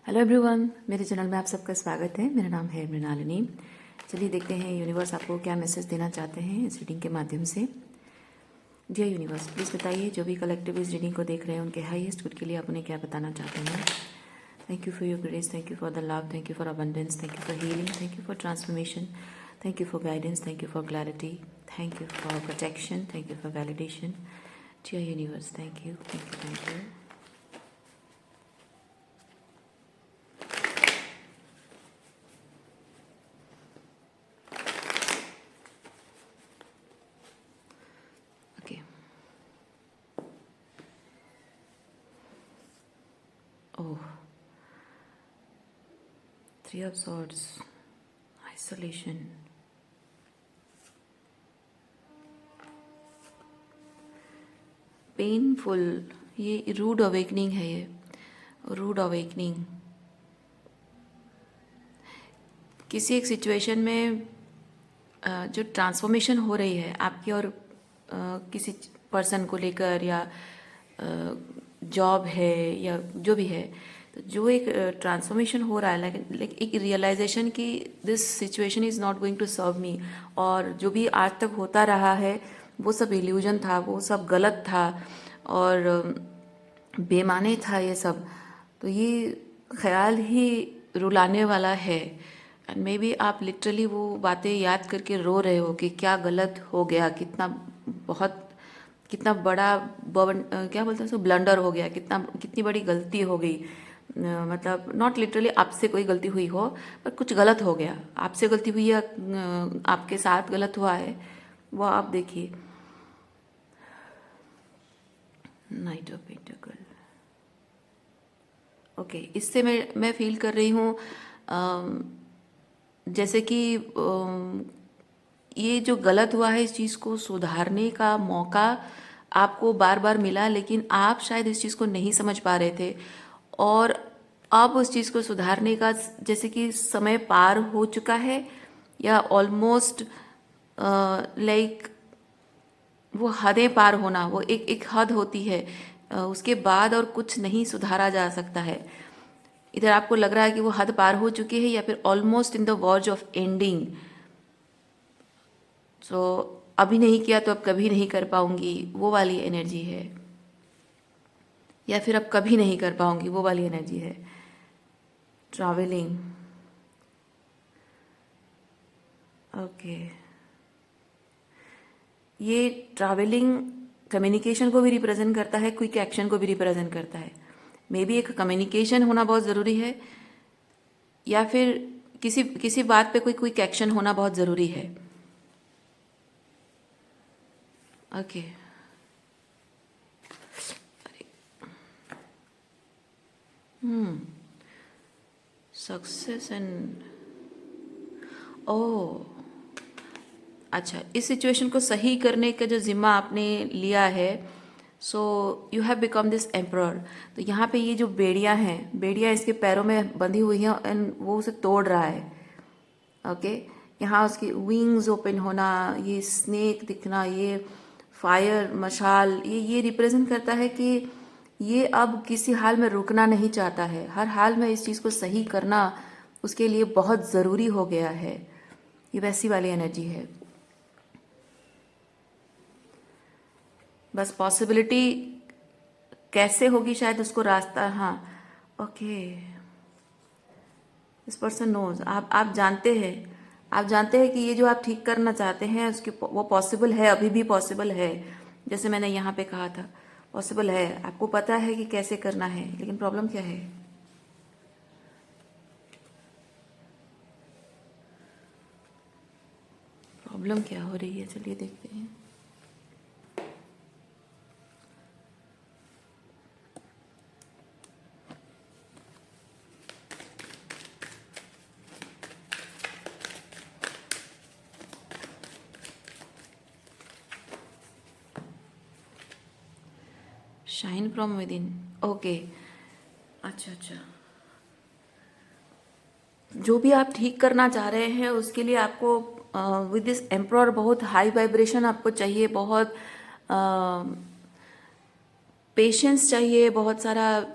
Hello everyone, मेरे channel में आप सबका स्वागत है। मेरा नाम है मृणालिनी। चलिए देखते हैं यूनिवर्स आपको क्या मैसेज देना चाहते हैं इस रीडिंग के माध्यम से। डियर यूनिवर्स, प्लीज़ बताइए जो भी कलेक्टिव इस रीडिंग को देख रहे हैं उनके हाईएस्ट गुड के लिए आप उन्हें क्या बताना चाहते हैं। Thank you for your grace, thank you for the love, thank you for abundance, thank you for healing, thank you for transformation, thank you for guidance, thank you for clarity, thank you for protection, thank you for validation. Dear universe, thank you, thank you, thank you. Okay. Oh, Three of Swords, isolation. Painful, ये rude awakening है। ये rude awakening किसी एक situation में जो transformation हो रही है आपकी और किसी पर्सन को लेकर, या जॉब है या जो भी है, तो जो एक ट्रांसफॉर्मेशन हो रहा है, लाइक एक रियलाइजेशन कि this situation is not going to serve me, और जो भी आज तक होता रहा है वो सब इल्यूजन था, वो सब गलत था और बेमाने था ये सब। तो ये ख्याल ही रुलाने वाला है। एंड मे बी आप लिटरली वो बातें याद करके रो रहे हो कि क्या गलत हो गया, कितना बड़ा क्या बोलते हैं उसको, ब्लंडर हो गया, कितनी बड़ी गलती हो गई। मतलब नॉट लिटरली आपसे कोई गलती हुई हो, पर कुछ गलत हो गया, आपसे गलती हुई या आपके साथ गलत हुआ है, वो आप देखिए। Night of pentacle. ओके, इससे मैं फील कर रही हूँ जैसे कि ये जो गलत हुआ है इस चीज़ को सुधारने का मौका आपको बार बार मिला, लेकिन आप शायद इस चीज़ को नहीं समझ पा रहे थे, और अब उस चीज़ को सुधारने का जैसे कि समय पार हो चुका है, या ऑलमोस्ट लाइक वो हदें पार होना, वो एक हद होती है, उसके बाद और कुछ नहीं सुधारा जा सकता है। इधर आपको लग रहा है कि वो हद पार हो चुकी है, या फिर almost in the verge of ending. So अभी नहीं किया तो अब कभी नहीं कर पाऊंगी, वो वाली एनर्जी है, या फिर अब कभी नहीं कर पाऊंगी, वो वाली एनर्जी है। ट्रैवलिंग, ओके, ये ट्रैवलिंग कम्युनिकेशन को भी रिप्रेजेंट करता है, क्विक एक्शन को भी रिप्रेजेंट करता है। मे बी एक कम्युनिकेशन होना बहुत ज़रूरी है, या फिर किसी किसी बात पे कोई क्विक एक्शन होना बहुत ज़रूरी है। ओके, सक्सेस एंड ओह, अच्छा, इस सिचुएशन को सही करने का जो जिम्मा आपने लिया है, so you have become this emperor. तो यहाँ पे ये जो बेड़ियाँ हैं, बेड़ियाँ इसके पैरों में बंधी हुई हैं एंड वो उसे तोड़ रहा है। ओके, यहाँ उसकी विंग्स ओपन होना, ये स्नेक दिखना, ये फायर मशाल, ये रिप्रेजेंट करता है कि ये अब किसी हाल में रुकना नहीं चाहता है, हर हाल में इस चीज़ को सही करना उसके लिए बहुत ज़रूरी हो गया है। ये वैसी वाली एनर्जी है। बस पॉसिबिलिटी कैसे होगी, शायद उसको रास्ता, हाँ। ओके, दिस पर्सन नोज, आप जानते हैं, आप जानते हैं कि ये जो आप ठीक करना चाहते हैं उसकी वो पॉसिबल है, अभी भी पॉसिबल है। जैसे मैंने यहाँ पे कहा था, पॉसिबल है, आपको पता है कि कैसे करना है, लेकिन प्रॉब्लम क्या है। प्रॉब्लम क्या हो रही है, चलिए देखते हैं। Shine from with in, okay, अच्छा अच्छा, जो भी आप ठीक करना चाह रहे हैं उसके लिए आपको विद दिस एम्प्रॉर बहुत हाई वाइब्रेशन आपको चाहिए, बहुत पेशेंस चाहिए, बहुत सारा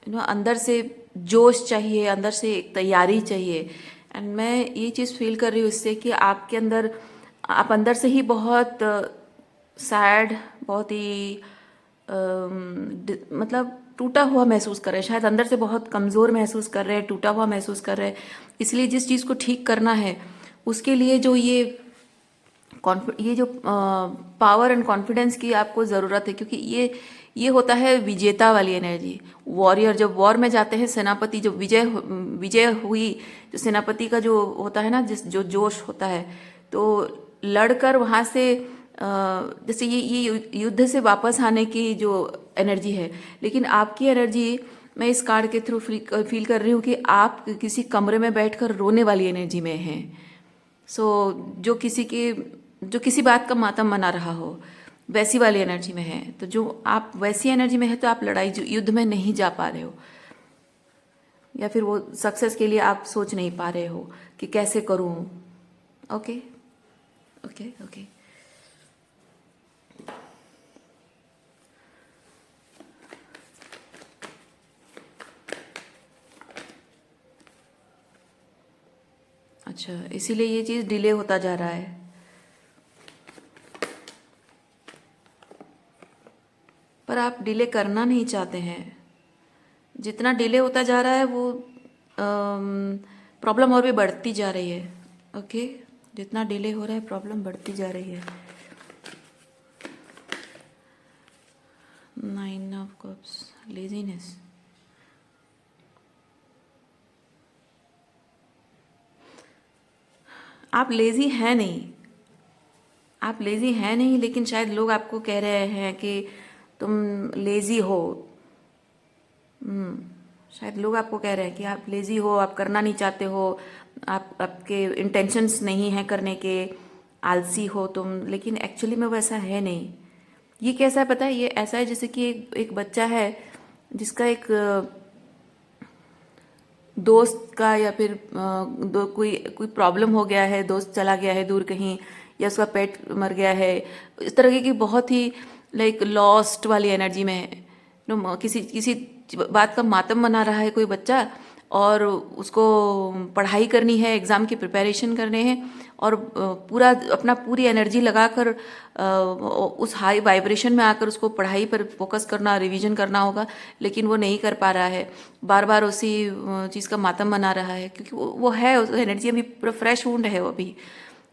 अंदर से जोश चाहिए, अंदर से एक तैयारी चाहिए। एंड मैं ये चीज़ फील कर रही हूँ इससे कि आपके अंदर, आप अंदर से ही बहुत सैड, बहुत ही मतलब टूटा हुआ महसूस कर रहे हैं, शायद अंदर से बहुत कमज़ोर महसूस कर रहे हैं, टूटा हुआ महसूस कर रहे हैं। इसलिए जिस चीज़ को ठीक करना है उसके लिए जो ये जो पावर एंड कॉन्फिडेंस की आपको ज़रूरत है, क्योंकि ये होता है विजेता वाली एनर्जी। वॉरियर जब वॉर में जाते हैं, सेनापति जब विजय हुई, जो सेनापति का जो होता है ना, जो जोश होता है, तो लड़कर वहाँ से जैसे ये युद्ध से वापस आने की जो एनर्जी है। लेकिन आपकी एनर्जी, मैं इस कार्ड के थ्रू फील कर रही हूँ कि आप किसी कमरे में बैठकर रोने वाली एनर्जी में हैं। सो जो किसी बात का मातम मना रहा हो, वैसी वाली एनर्जी में है। तो जो आप वैसी एनर्जी में है, तो आप लड़ाई युद्ध में नहीं जा पा रहे हो, या फिर वो सक्सेस के लिए आप सोच नहीं पा रहे हो कि कैसे करूं। Okay okay okay. अच्छा, इसीलिए ये चीज़ डिले होता जा रहा है। पर आप डिले करना नहीं चाहते हैं। जितना डिले होता जा रहा है वो प्रॉब्लम और भी बढ़ती जा रही है। ओके, जितना डिले हो रहा है प्रॉब्लम बढ़ती जा रही है। 9 ऑफ कप्स, लेजीनेस। आप लेजी हैं नहीं, आप लेजी हैं नहीं, लेकिन शायद लोग आपको कह रहे हैं कि तुम लेजी हो। शायद लोग आपको कह रहे हैं कि आप लेजी हो, आप करना नहीं चाहते हो, आपके इंटेंशंस नहीं हैं करने के, आलसी हो तुम। लेकिन एक्चुअली में वैसा है नहीं। ये कैसा है पता है? ये ऐसा है जैसे कि एक बच्चा है जिसका एक दोस्त का, या फिर कोई कोई प्रॉब्लम हो गया है, दोस्त चला गया है दूर कहीं, या उसका पेट मर गया है। इस तरह की बहुत ही लाइक लॉस्ट वाली एनर्जी में है। किसी किसी बात का मातम मना रहा है कोई बच्चा, और उसको पढ़ाई करनी है, एग्ज़ाम की प्रिपरेशन करने हैं, और पूरी एनर्जी लगाकर उस हाई वाइब्रेशन में आकर उसको पढ़ाई पर फोकस करना, रिवीजन करना होगा, लेकिन वो नहीं कर पा रहा है। बार बार उसी चीज़ का मातम मना रहा है, क्योंकि वो है, उस एनर्जी अभी पूरा फ्रेश वुंड है वो अभी।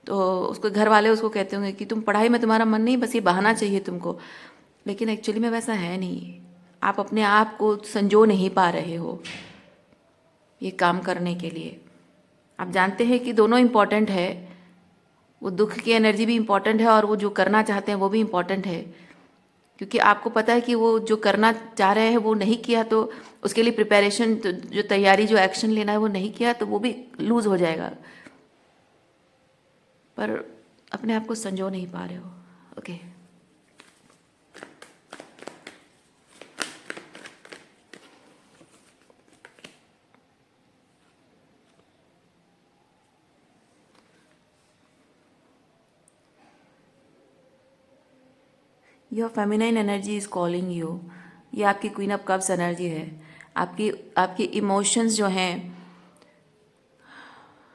तो उसको घर वाले उसको कहते होंगे कि तुम पढ़ाई में तुम्हारा मन नहीं, बस ये बहाना चाहिए तुमको। लेकिन एक्चुअली में वैसा है नहीं। आप अपने आप को संजो नहीं पा रहे हो ये काम करने के लिए। आप जानते हैं कि दोनों इम्पॉर्टेंट है, वो दुख की एनर्जी भी इम्पॉर्टेंट है, और वो जो करना चाहते हैं वो भी इम्पॉर्टेंट है। क्योंकि आपको पता है कि वो जो करना चाह रहे हैं वो नहीं किया, तो उसके लिए प्रिपरेशन, जो तैयारी, जो एक्शन लेना है वो नहीं किया, तो वो भी लूज हो जाएगा। पर अपने आप को संजो नहीं पा रहे हो। Okay, your feminine energy is calling you. ये आपकी क्वीन ऑफ कप्स एनर्जी है। आपकी आपकी इमोशंस जो हैं,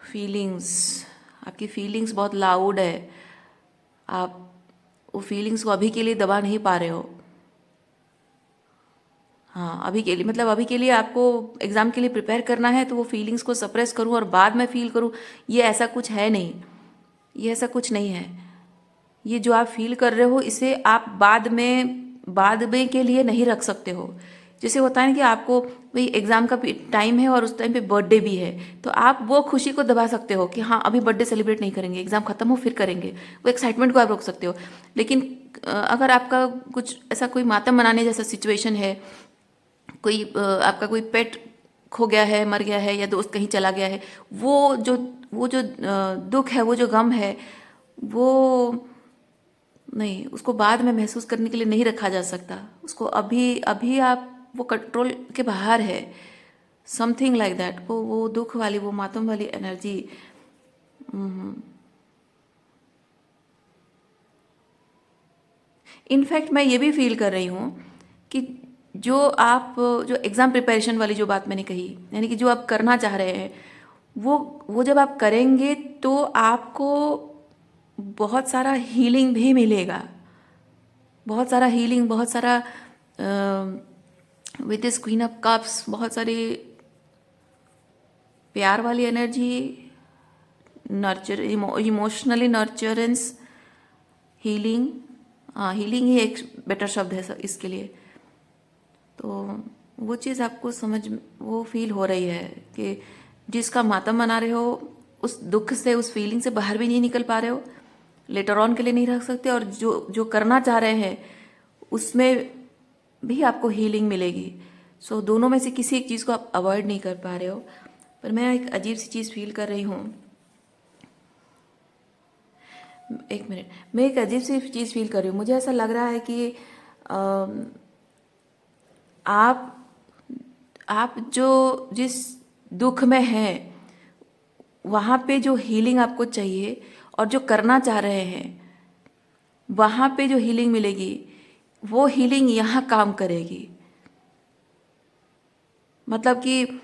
फीलिंग्स, आपकी फीलिंग्स बहुत लाउड है। आप वो फीलिंग्स को अभी के लिए दबा नहीं पा रहे हो। हाँ, अभी के लिए, मतलब अभी के लिए आपको एग्ज़ाम के लिए प्रिपेयर करना है, तो वो फीलिंग्स को सप्रेस करूँ और बाद में फील करूँ, ये ऐसा कुछ है नहीं। ये ऐसा कुछ नहीं है। ये जो आप फील कर रहे हो, इसे आप बाद में के लिए नहीं रख सकते हो। जैसे होता है ना कि आपको भाई एग्ज़ाम का टाइम है और उस टाइम पे बर्थडे भी है, तो आप वो खुशी को दबा सकते हो कि हाँ अभी बर्थडे सेलिब्रेट नहीं करेंगे, एग्ज़ाम खत्म हो फिर करेंगे। वो एक्साइटमेंट को आप रोक सकते हो। लेकिन अगर आपका कुछ ऐसा कोई मातम मनाने जैसा सिचुएशन है, आपका कोई पेट खो गया है, मर गया है, या दोस्त कहीं चला गया है, वो जो दुख है, वो जो गम है, वो नहीं, उसको बाद में महसूस करने के लिए नहीं रखा जा सकता। उसको अभी अभी आप, वो कंट्रोल के बाहर है। Something like that. वो दुख वाली, वो मातम वाली एनर्जी। इनफैक्ट मैं ये भी फील कर रही हूँ कि जो आप जो एग्ज़ाम प्रिपरेशन वाली जो बात मैंने कही, यानी कि जो आप करना चाह रहे हैं वो जब आप करेंगे तो आपको बहुत सारा हीलिंग भी मिलेगा, बहुत सारा हीलिंग, बहुत सारा with this queen of cups बहुत सारी प्यार वाली energy, nurture, emotionally nurturance, healing. हाँ, हीलिंग ही एक बेटर शब्द है इसके लिए। तो वो चीज़ आपको समझ, वो फील हो रही है कि जिसका मातम मना रहे हो, उस दुख से, उस फीलिंग से बाहर भी नहीं निकल पा रहे हो, लेटर ऑन के लिए नहीं रख सकते, और जो जो करना चाह रहे हैं उसमें भी आपको हीलिंग मिलेगी। सो दोनों में से किसी एक चीज़ को आप अवॉइड नहीं कर पा रहे हो। पर मैं एक अजीब सी चीज़ फील कर रही हूँ, एक मिनट, मैं एक अजीब सी चीज़ फील कर रही हूँ। मुझे ऐसा लग रहा है कि आप आप जो जिस दुख में हैं वहाँ पे जो हीलिंग आपको चाहिए और जो करना चाह रहे हैं वहाँ पे जो हीलिंग मिलेगी, वो हीलिंग यहाँ काम करेगी। मतलब कि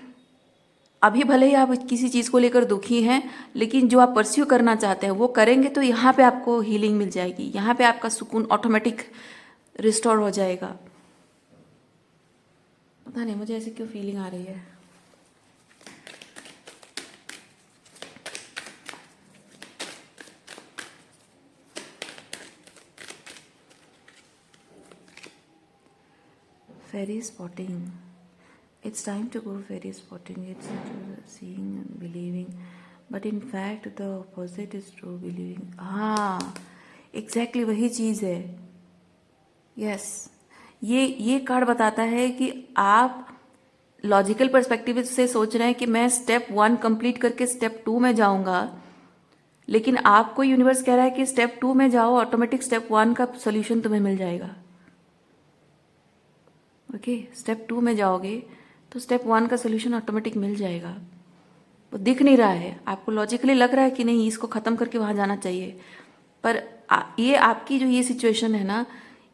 अभी भले ही आप किसी चीज़ को लेकर दुखी हैं, लेकिन जो आप परस्यू करना चाहते हैं वो करेंगे तो यहाँ पे आपको हीलिंग मिल जाएगी, यहाँ पे आपका सुकून ऑटोमेटिक रिस्टोर हो जाएगा। पता नहीं मुझे ऐसे क्यों फीलिंग आ रही है। Fairy spotting. It's time to go fairy spotting. It's seeing and believing. But in fact, the opposite is true believing. हाँ, एग्जैक्टली वही चीज़ है। यस, ये कार्ड बताता है कि आप लॉजिकल पर्सपेक्टिव से सोच रहे हैं कि मैं स्टेप 1 कंप्लीट करके स्टेप 2 में जाऊंगा, लेकिन आपको यूनिवर्स कह रहा है कि स्टेप 2 में जाओ, ऑटोमेटिक स्टेप 1 का सोल्यूशन तुम्हें मिल जाएगा। ओके, स्टेप 2 में जाओगे तो स्टेप 1 का सोल्यूशन ऑटोमेटिक मिल जाएगा। वो दिख नहीं रहा है आपको, लॉजिकली लग रहा है कि नहीं इसको ख़त्म करके वहाँ जाना चाहिए, पर ये आपकी जो ये सिचुएशन है ना,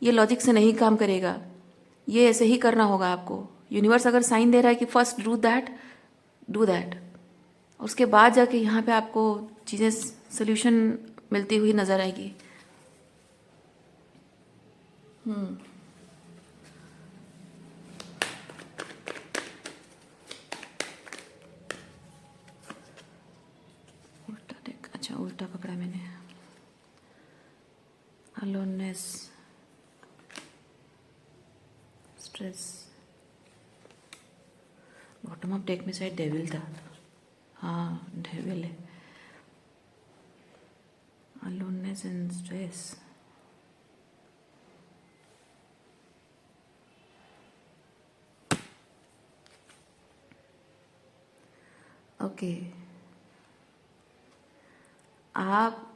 ये लॉजिक से नहीं काम करेगा। ये ऐसे ही करना होगा आपको। यूनिवर्स अगर साइन दे रहा है कि फर्स्ट डू दैट, उसके बाद जाके यहाँ पे आपको चीज़ें सोल्यूशन मिलती हुई नज़र आएगी। उल्टा देख, अच्छा उल्टा पकड़ा मैंने। Aloneness, stress. Bottom of deck में शायद डेविल था। हाँ, डेविल है। Aloneness and stress. ओके, आप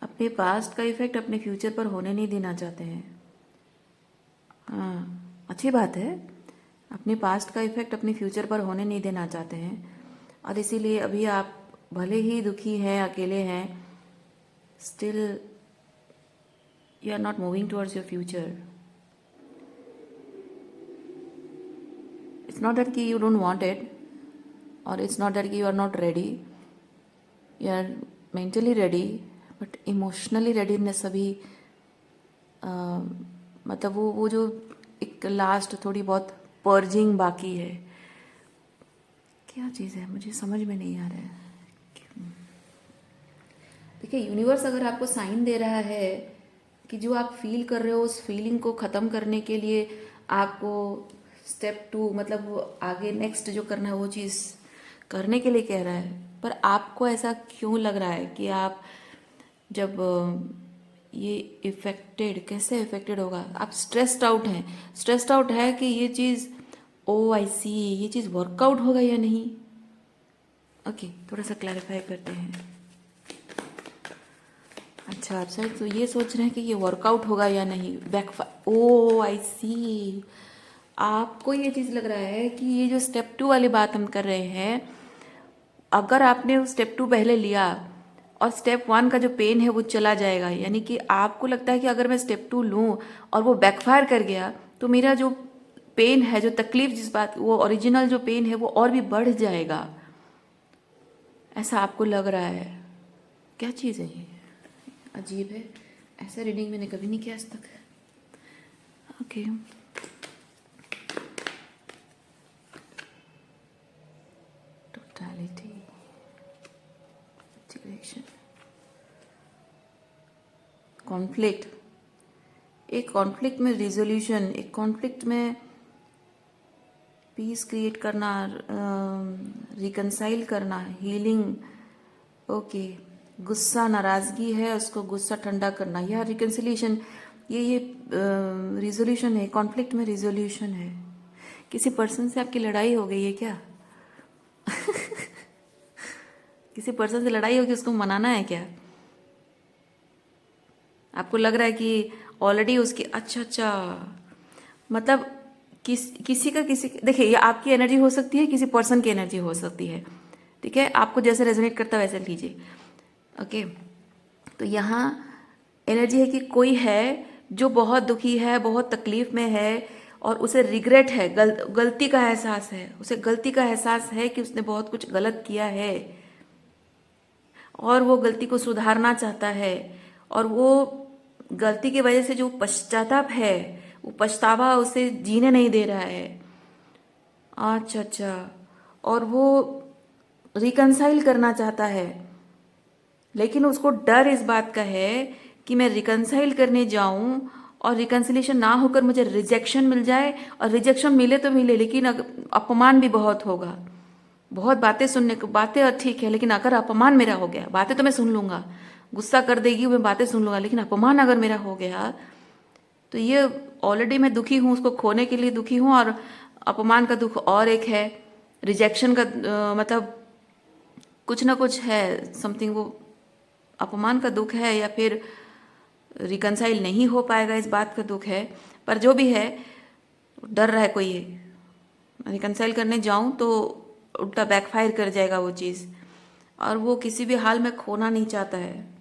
अपने पास्ट का इफेक्ट अपने फ्यूचर पर होने नहीं देना चाहते हैं। हाँ, अच्छी बात है। अपने पास्ट का इफेक्ट अपने फ्यूचर पर होने नहीं देना चाहते हैं, और इसीलिए अभी आप भले ही दुखी हैं, अकेले हैं, still you are not moving towards your future. It's not that कि यू डोंट वांट इट, और इट्स नॉट दैट कि you are not ready. You are mentally ready, but emotionally readiness अभी मतलब वो जो एक लास्ट थोड़ी बहुत पर्जिंग बाकी है। क्या चीज़ है मुझे समझ में नहीं आ रहा है। देखिए, यूनिवर्स अगर आपको साइन दे रहा है कि जो आप फील कर रहे हो उस फीलिंग को ख़त्म करने के लिए आपको स्टेप 2, मतलब वो आगे नेक्स्ट जो करना है वो चीज़ करने के लिए कह रहा है, पर आपको ऐसा क्यों लग रहा है कि आप जब ये कैसे इफेक्टेड होगा? आप स्ट्रेस्ड आउट हैं, स्ट्रेस्ड आउट है कि ये चीज़, ओ आई सी, ये चीज़ वर्कआउट होगा या नहीं। ओके, थोड़ा सा क्लैरिफाई करते हैं। अच्छा, आप शायद तो ये सोच रहे हैं कि ये वर्कआउट होगा या नहीं, ओ आई सी। आपको ये चीज़ लग रहा है कि ये जो स्टेप 2 वाली बात हम कर रहे हैं, अगर आपने स्टेप 2 पहले लिया और स्टेप 1 का जो पेन है वो चला जाएगा। यानी कि आपको लगता है कि अगर मैं स्टेप 2 लूँ और वो बैकफायर कर गया तो मेरा जो पेन है, जो तकलीफ, जिस बात, वो ओरिजिनल जो पेन है वो और भी बढ़ जाएगा, ऐसा आपको लग रहा है। क्या चीज़ है ये? अजीब है, ऐसा रीडिंग मैंने कभी नहीं किया आज तक। ओके, टोटलिटी, डायरेक्शन, कॉन्फ्लिक्ट, एक कॉन्फ्लिक्ट में रिजोल्यूशन, एक कॉन्फ्लिक्ट में पीस क्रिएट करना, रिकनसाइल करना, हीलिंग। ओके, गुस्सा, नाराज़गी है, उसको गुस्सा ठंडा करना, यह रिकन्सिलिएशन, ये रिजोल्यूशन है। कॉन्फ्लिक्ट में रिजोल्यूशन है। किसी पर्सन से आपकी लड़ाई हो गई है क्या? किसी पर्सन से लड़ाई होगी, उसको मनाना है क्या? आपको लग रहा है कि ऑलरेडी उसकी, अच्छा, मतलब किसी देखिए, ये आपकी एनर्जी हो सकती है, किसी पर्सन की एनर्जी हो सकती है, ठीक है? आपको जैसे रेजोनेट करता है वैसे लीजिए। ओके, तो यहाँ एनर्जी है कि कोई है जो बहुत दुखी है, बहुत तकलीफ में है और उसे रिग्रेट है, गलती का एहसास है, उसे गलती का एहसास है कि उसने बहुत कुछ गलत किया है और वो गलती को सुधारना चाहता है। और वो गलती की वजह से जो पश्चाताप है, वो पछतावा उसे जीने नहीं दे रहा है। अच्छा, और वो रिकनसाइल करना चाहता है, लेकिन उसको डर इस बात का है कि मैं रिकनसाइल करने जाऊं और रिकन्सिलेशन ना होकर मुझे रिजेक्शन मिल जाए, और रिजेक्शन मिले तो मिले, लेकिन अपमान भी बहुत होगा। बहुत बातें सुनने को, बातें ठीक है, लेकिन अगर अपमान मेरा हो गया, बातें तो मैं सुन लूंगा, गुस्सा कर देगी मैं बातें सुन लूंगा, लेकिन अपमान अगर मेरा हो गया तो ये ऑलरेडी मैं दुखी हूँ, उसको खोने के लिए दुखी हूँ, और अपमान का दुख और एक है, रिजेक्शन का मतलब कुछ ना कुछ है, समथिंग, वो अपमान का दुख है या फिर रिकनसाइल नहीं हो पाएगा इस बात का दुख है। पर जो भी है, डर रहा है कोई, रिकनसाइल करने जाऊं तो उल्टा बैकफायर कर जाएगा वो चीज़, और वो किसी भी हाल में खोना नहीं चाहता है।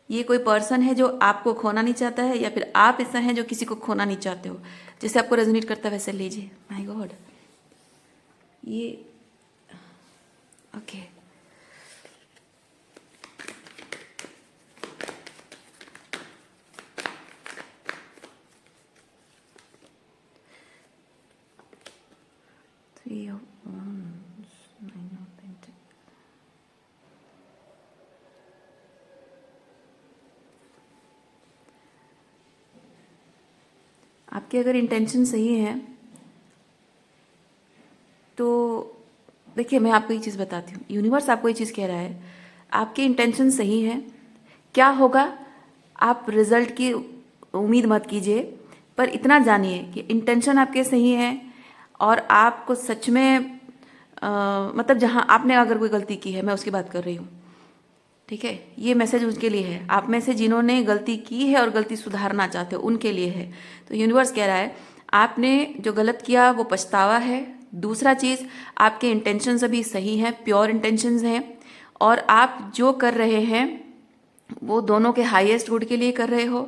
ये कोई पर्सन है जो आपको खोना नहीं चाहता है, या फिर आप ऐसा हैं जो किसी को खोना नहीं चाहते हो। जैसे आपको रेजोनेट करता है वैसे लीजिए। माय गॉड, ये okay, three of wands, nine of pentacles. आपके अगर इंटेंशन सही है तो देखिए, मैं आपको एक चीज़ बताती हूँ, यूनिवर्स आपको ये चीज़ कह रहा है, आपके इंटेंशन सही है। क्या होगा, आप रिजल्ट की उम्मीद मत कीजिए, पर इतना जानिए कि इंटेंशन आपके सही है, और आपको सच में मतलब जहाँ आपने अगर कोई गलती की है, मैं उसकी बात कर रही हूँ, ठीक है? ये मैसेज उनके लिए है, आप में से जिन्होंने गलती की है और गलती सुधारना चाहते हो उनके लिए है। तो यूनिवर्स कह रहा है, आपने जो गलत किया वो पछतावा है। दूसरा चीज़, आपके इंटेंशंस अभी सही हैं, प्योर इंटेंशंस हैं, और आप जो कर रहे हैं वो दोनों के हाईएस्ट गुड के लिए कर रहे हो,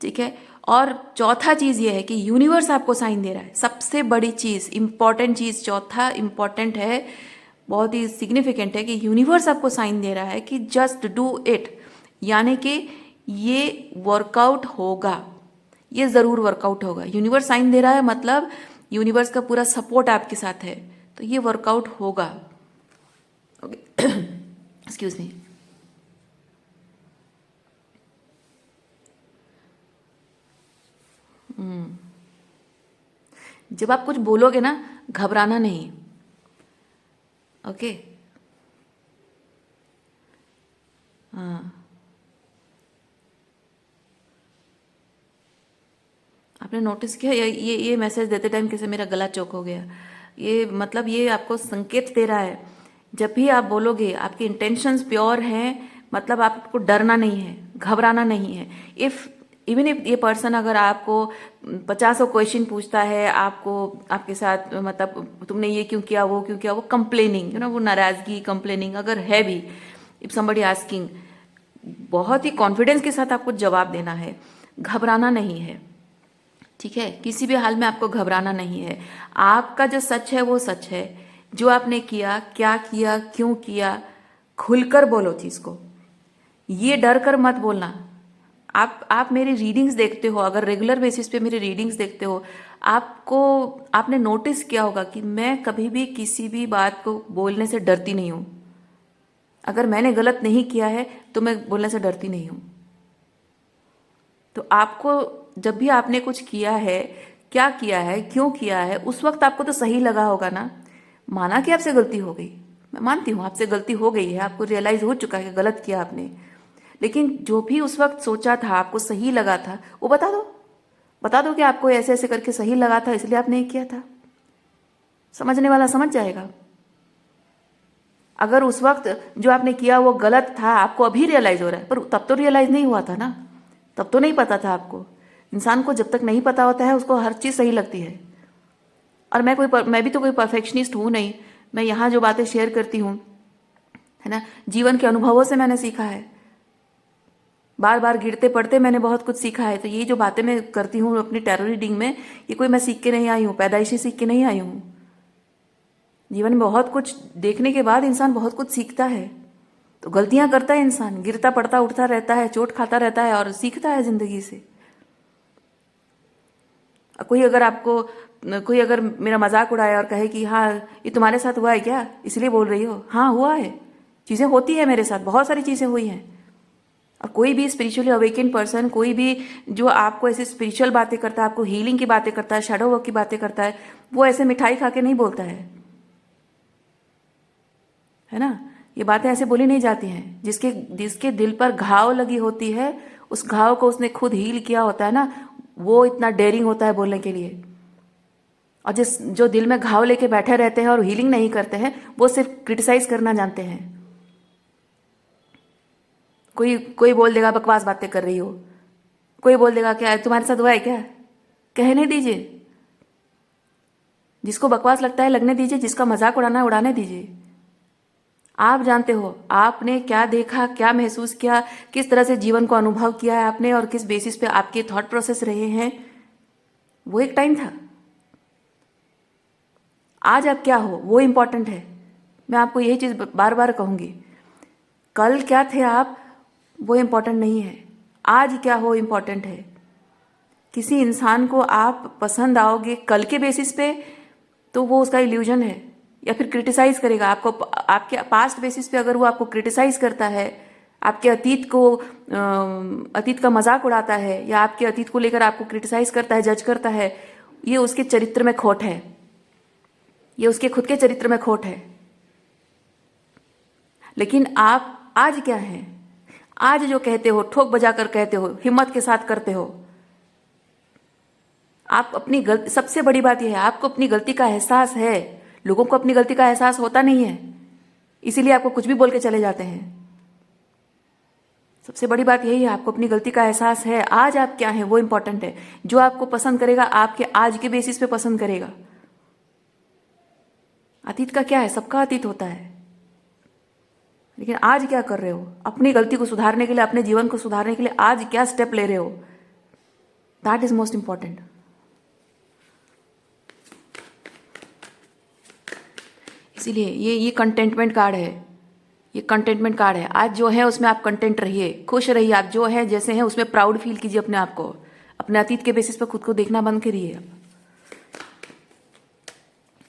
ठीक है? और चौथा चीज़ ये है कि यूनिवर्स आपको साइन दे रहा है, सबसे बड़ी चीज़, इंपॉर्टेंट चीज़, चौथा इंपॉर्टेंट है, बहुत ही सिग्निफिकेंट है कि यूनिवर्स आपको साइन दे रहा है कि जस्ट डू इट, यानी कि ये वर्कआउट होगा, ये ज़रूर वर्कआउट होगा। यूनिवर्स साइन दे रहा है मतलब यूनिवर्स का पूरा सपोर्ट आपके साथ है, तो ये वर्कआउट होगा। Okay, excuse me. जब आप कुछ बोलोगे ना, घबराना नहीं, ओके? हाँ, आपने नोटिस किया ये मैसेज देते टाइम कैसे मेरा गला चौक हो गया? ये मतलब ये आपको संकेत दे रहा है, जब भी आप बोलोगे आपके इंटेंशंस प्योर हैं, मतलब आपको डरना नहीं है, घबराना नहीं है। इफ़ इवन इफ ये पर्सन अगर आपको 50 क्वेश्चन पूछता है, आपको आपके साथ मतलब तुमने ये क्यों किया, वो क्यों किया, वो कंप्लेनिंग, वो नाराज़गी, कंप्लेनिंग अगर है भी, इफ समबडी आस्किंग, बहुत ही कॉन्फिडेंस के साथ आपको जवाब देना है, घबराना नहीं है। ठीक है, किसी भी हाल में आपको घबराना नहीं है। आपका जो सच है वो सच है। जो आपने किया, क्या किया, क्यों किया, खुलकर बोलो चीज को। ये डर कर मत बोलना। आप मेरी रीडिंग्स देखते हो, अगर रेगुलर बेसिस पे मेरी रीडिंग्स देखते हो, आपको आपने नोटिस किया होगा कि मैं कभी भी किसी भी बात को बोलने से डरती नहीं हूं। अगर मैंने गलत नहीं किया है तो मैं बोलने से डरती नहीं हूं। तो आपको जब भी आपने कुछ किया है, क्या किया है, क्यों किया है, उस वक्त आपको तो सही लगा होगा ना। माना कि आपसे गलती हो गई, मैं मानती हूँ आपसे गलती हो गई है, आपको रियलाइज हो चुका है कि गलत किया आपने, लेकिन जो भी उस वक्त सोचा था, आपको सही लगा था, वो बता दो। बता दो कि आपको ऐसे ऐसे करके सही लगा था, इसलिए आपने ये किया था। समझने वाला समझ जाएगा। अगर उस वक्त जो आपने किया वो गलत था, आपको अभी रियलाइज हो रहा है, पर तब तो रियलाइज नहीं हुआ था ना, तब तो नहीं पता था आपको। इंसान को जब तक नहीं पता होता है उसको हर चीज सही लगती है। और मैं भी तो कोई परफेक्शनिस्ट हूं नहीं। मैं यहाँ जो बातें शेयर करती हूँ, है ना, जीवन के अनुभवों से मैंने सीखा है। बार बार गिरते पड़ते मैंने बहुत कुछ सीखा है। तो ये जो बातें मैं करती हूँ अपनी टैरो रीडिंग में, ये कोई मैं सीख के नहीं आई हूँ, पैदाइशी सीख के नहीं आई हूँ। जीवन में बहुत कुछ देखने के बाद इंसान बहुत कुछ सीखता है। तो गलतियां करता है इंसान, गिरता पड़ता उठता रहता है, चोट खाता रहता है और सीखता है जिंदगी से। कोई अगर मेरा मजाक उड़ाए और कहे कि हाँ ये तुम्हारे साथ हुआ है क्या, इसलिए बोल रही हो, हाँ हुआ है, चीजें होती है मेरे साथ, बहुत सारी चीजें हुई हैं। और कोई भी स्पिरिचुअली अवेकन पर्सन, कोई भी जो आपको ऐसे स्पिरिचुअल बातें करता है, आपको हीलिंग की बातें करता है, शैडो वर्क की बातें करता है, वो ऐसे मिठाई खा के नहीं बोलता है ना। ये बातें ऐसे बोली नहीं जाती हैं। जिसके जिसके दिल पर घाव लगी होती है, उस घाव को उसने खुद हील किया होता है ना, वो इतना डेयरिंग होता है बोलने के लिए। और जो दिल में घाव लेके बैठे रहते हैं और हीलिंग नहीं करते हैं, वो सिर्फ क्रिटिसाइज करना जानते हैं। कोई कोई बोल देगा बकवास बातें कर रही हो, कोई बोल देगा क्या तुम्हारे साथ हुआ है क्या, कहने दीजिए। जिसको बकवास लगता है लगने दीजिए, जिसका मजाक उड़ाना है उड़ाने दीजिए। आप जानते हो आपने क्या देखा, क्या महसूस किया, किस तरह से जीवन को अनुभव किया है आपने, और किस बेसिस पे आपके थॉट प्रोसेस रहे हैं। वो एक टाइम था। आज आप क्या हो वो इंपॉर्टेंट है। मैं आपको यही चीज बार बार कहूंगी। कल क्या थे आप, वो इंपॉर्टेंट नहीं है। आज क्या हो इंपॉर्टेंट है। किसी इंसान को आप पसंद आओगे कल के बेसिस पे, तो वो उसका इल्यूजन है, या फिर क्रिटिसाइज करेगा आपको। आपके पास्ट बेसिस पे अगर वो आपको क्रिटिसाइज करता है, आपके अतीत का मजाक उड़ाता है, या आपके अतीत को लेकर आपको क्रिटिसाइज करता है, जज करता है, ये उसके चरित्र में खोट है, ये उसके खुद के चरित्र में खोट है। लेकिन आप आज क्या हैं, आज जो कहते हो, ठोक बजा कर कहते हो, हिम्मत के साथ करते हो। आप अपनी गलती, सबसे बड़ी बात यह है आपको अपनी गलती का एहसास है। लोगों को अपनी गलती का एहसास होता नहीं है, इसीलिए आपको कुछ भी बोल के चले जाते हैं। सबसे बड़ी बात यही है, आपको अपनी गलती का एहसास है। आज आप क्या हैं वो इंपॉर्टेंट है। जो आपको पसंद करेगा आपके आज के बेसिस पे पसंद करेगा। अतीत का क्या है, सबका अतीत होता है, लेकिन आज क्या कर रहे हो, अपनी गलती को सुधारने के लिए, अपने जीवन को सुधारने के लिए आज क्या स्टेप ले रहे हो, दैट इज मोस्ट इंपॉर्टेंट। इसीलिए ये कंटेंटमेंट कार्ड है, ये कंटेंटमेंट कार्ड है। आज जो है उसमें आप कंटेंट रहिए, खुश रहिए। आप जो है जैसे हैं उसमें प्राउड फील कीजिए अपने आप को। अपने अतीत के बेसिस पर खुद को देखना बंद करिए।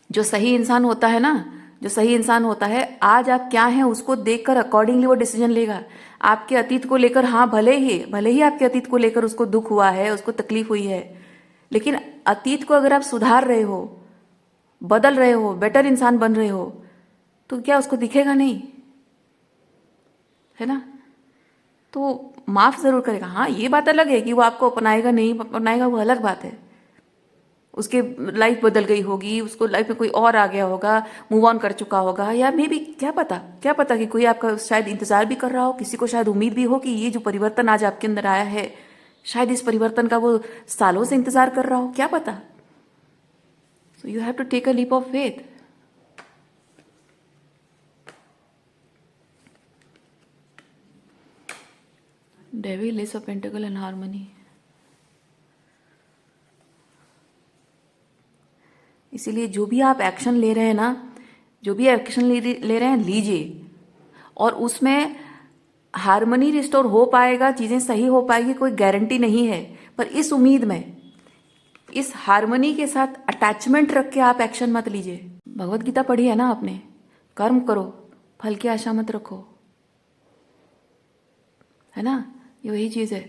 जो सही इंसान होता है ना, जो सही इंसान होता है, आज आप क्या हैं उसको देखकर अकॉर्डिंगली वो डिसीजन लेगा। आपके अतीत को लेकर, हाँ भले ही आपके अतीत को लेकर उसको दुख हुआ है, उसको तकलीफ हुई है, लेकिन अतीत को अगर आप सुधार रहे हो, बदल रहे हो, बेटर इंसान बन रहे हो, तो क्या उसको दिखेगा नहीं, है ना। तो माफ जरूर करेगा। हाँ ये बात अलग है कि वो आपको अपनाएगा नहीं अपनाएगा, वो अलग बात है। उसके लाइफ बदल गई होगी, उसको लाइफ में कोई और आ गया होगा, मूव ऑन कर चुका होगा, या मे बी क्या पता कि कोई आपका शायद इंतजार भी कर रहा हो, किसी को शायद उम्मीद भी हो कि ये जो परिवर्तन आज आपके अंदर आया है, शायद इस परिवर्तन का वो सालों से इंतजार कर रहा हो, क्या पता। So you have to take a leap of faith. Devil, ace of pentacle and harmony. इसीलिए जो भी आप एक्शन ले रहे हैं ना, जो भी एक्शन ले रहे हैं लीजिए, और उसमें हार्मनी रिस्टोर हो पाएगा, चीज़ें सही हो पाएगी, कोई गारंटी नहीं है, पर इस उम्मीद में, इस हार्मनी के साथ अटैचमेंट रख के आप एक्शन मत लीजिए। भगवत गीता पढ़ी है ना आपने, कर्म करो, फल की आशा मत रखो, है ना, ये वही चीज़ है।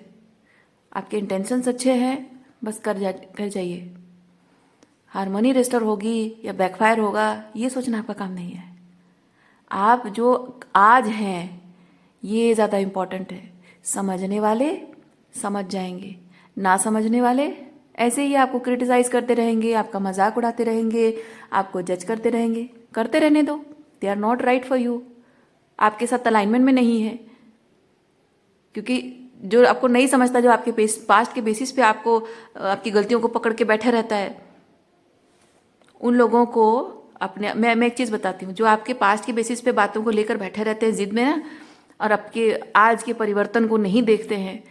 आपके इंटेंशंस अच्छे हैं, बस कर जाइए। हार्मनी रिस्टोर होगी या बैकफायर होगा, ये सोचना आपका काम नहीं है। आप जो आज हैं ये ज़्यादा इम्पॉर्टेंट है। समझने वाले समझ जाएंगे, ना समझने वाले ऐसे ही आपको क्रिटिसाइज करते रहेंगे, आपका मजाक उड़ाते रहेंगे, आपको जज करते रहेंगे। करते रहने दो, they are not right for you, आपके साथ अलाइनमेंट में नहीं है। क्योंकि जो आपको नहीं समझता, जो आपके पास्ट के बेसिस पे आपको आपकी गलतियों को पकड़ के बैठे रहता है, उन लोगों को अपने मैं एक चीज़ बताती हूँ, जो आपके पास्ट के बेसिस पे बातों को लेकर बैठे रहते हैं जिद में ना, और आपके आज के परिवर्तन को नहीं देखते हैं,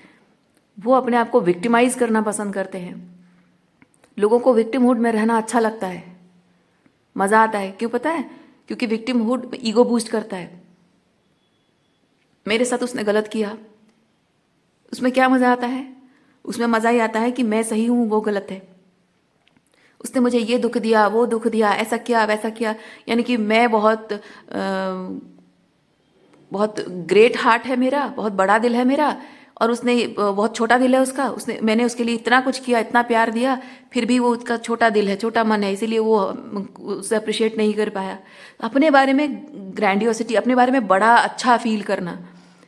वो अपने आप को विक्टिमाइज करना पसंद करते हैं। लोगों को विक्टिमहुड में रहना अच्छा लगता है, मज़ा आता है। क्यों पता है? क्योंकि विक्टिमहुड ईगो बूस्ट करता है। मेरे साथ उसने गलत किया, उसमें क्या मज़ा आता है? उसमें मज़ा ही आता है कि मैं सही हूँ, वो गलत है। उसने मुझे ये दुख दिया, वो दुख दिया, ऐसा किया, वैसा किया, यानी कि मैं बहुत ग्रेट हार्ट है मेरा, बहुत बड़ा दिल है मेरा, और उसने बहुत छोटा दिल है उसका। मैंने उसके लिए इतना कुछ किया, इतना प्यार दिया, फिर भी वो उसका छोटा दिल है, छोटा मन है, इसीलिए वो उसे अप्रिशिएट नहीं कर पाया। अपने बारे में ग्रैंडियोसिटी, अपने बारे में बड़ा अच्छा फील करना,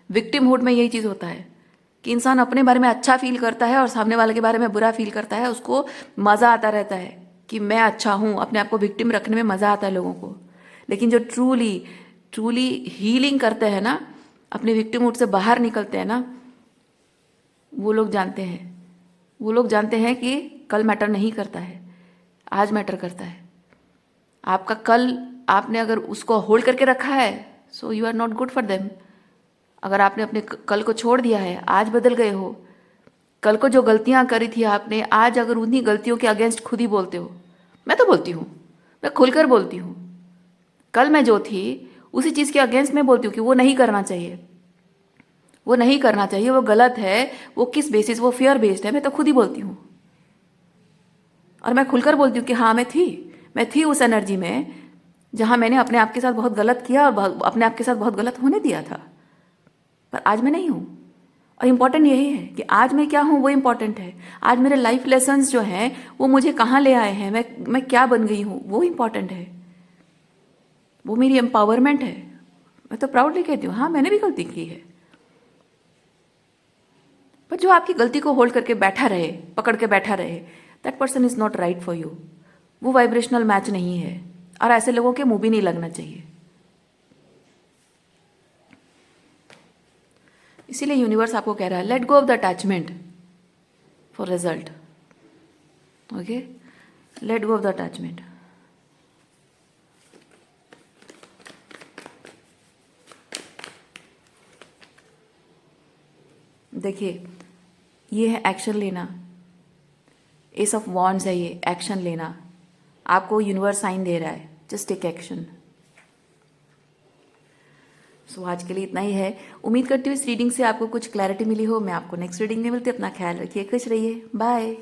विक्टिमहुड में यही चीज़ होता है कि इंसान अपने बारे में अच्छा फील करता है और सामने वाले के बारे में बुरा फील करता है। उसको मज़ा आता रहता है कि मैं अच्छा हूँ, अपने आप को विक्टिम रखने में मज़ा आता है लोगों को। लेकिन जो ट्रूली हीलिंग करते हैं ना, अपने विक्टिमहुड से बाहर निकलते हैं ना, वो लोग जानते हैं कि कल मैटर नहीं करता है, आज मैटर करता है। आपका कल आपने अगर उसको होल्ड करके रखा है, so you are not good for them. अगर आपने अपने कल को छोड़ दिया है, आज बदल गए हो, कल को जो गलतियां करी थी आपने, आज अगर उन्हीं गलतियों के अगेंस्ट खुद ही बोलते हो, मैं तो बोलती हूँ, मैं खुलकर बोलती हूँ, कल मैं जो थी उसी चीज़ के अगेंस्ट में बोलती हूँ कि वो नहीं करना चाहिए, वो नहीं करना चाहिए, वो गलत है। वो किस बेसिस? वो फियर बेस्ड है, मैं तो खुद ही बोलती हूँ। और मैं खुलकर बोलती हूँ कि हाँ, मैं थी उस एनर्जी में जहाँ मैंने अपने आप के साथ बहुत गलत किया और अपने आप के साथ बहुत गलत होने दिया था, पर आज मैं नहीं हूँ। और इम्पॉर्टेंट यही है कि आज मैं क्या हूँ, वो इम्पॉर्टेंट है। आज मेरे लाइफ लेसन्स जो हैं वो मुझे कहाँ ले आए हैं, मैं क्या बन गई हूँ, वो इम्पॉर्टेंट है। वो मेरी एम्पावरमेंट है। मैं तो प्राउडली कहती हूँ, हाँ, मैंने भी गलती की है। पर जो आपकी गलती को होल्ड करके बैठा रहे, पकड़ के बैठा रहे, that person is not right for you. वो वाइब्रेशनल मैच नहीं है, और ऐसे लोगों के मुंह भी नहीं लगना चाहिए। इसीलिए यूनिवर्स आपको कह रहा है, let go of the attachment for result. Okay, let go of the attachment. देखिए, ये है एक्शन लेना, एस ऑफ वॉन्ड्स है ये, एक्शन लेना। आपको यूनिवर्स साइन दे रहा है, जस्ट टेक एक्शन। सो आज के लिए इतना ही है। उम्मीद करती हूँ इस रीडिंग से आपको कुछ क्लैरिटी मिली हो। मैं आपको नेक्स्ट रीडिंग में मिलती हूँ। अपना ख्याल रखिए, खुश रहिए, बाय।